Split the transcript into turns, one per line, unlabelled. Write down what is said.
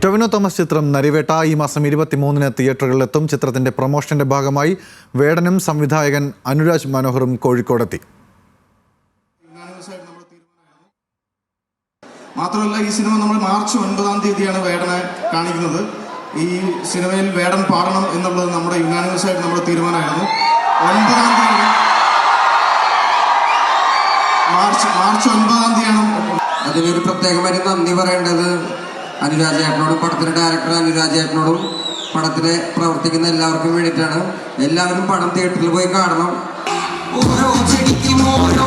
ടൊവിനോ തോമസ് ചിത്രം നരിവേട്ട ഈ മാസം 23-ന് തിയേറ്ററുകളിലെത്തും. ചിത്രത്തിന്റെ പ്രൊമോഷന്റെ ഭാഗമായി വേടനും സംവിധായകൻ അനുരാജ് മനോഹറും കോഴിക്കോടെത്തി.
മാത്രമല്ല, ഈ സിനിമ നമ്മൾ മാർച്ച് 9-ാം തീയതിയാണ് വേടനെ കാണിക്കുന്നത്. ഈ സിനിമയിൽ വേടൻ പാടണം എന്നുള്ളത് നമ്മുടെ യുനാനിമസ് ആയിട്ട് നമ്മുടെ തീരുമാനമായിരുന്നു. 9-ാം തീയതി മാർച്ച് 9-ാം തീയതിയാണ്.
അതിനൊരു പ്രത്യേകമായി നന്ദി പറയേണ്ടത് അനുരാജ് ചേട്ടനോടും പടത്തിന്റെ ഡയറക്ടർ അനുരാജ് ചേട്ടനോടും പടത്തിലെ പ്രവർത്തിക്കുന്ന എല്ലാവർക്കും വേണ്ടിയിട്ടാണ്. എല്ലാവരും പടം തിയേറ്ററിൽ പോയി കാണണം. ഓരോ ചെടിക്കും ഓരോ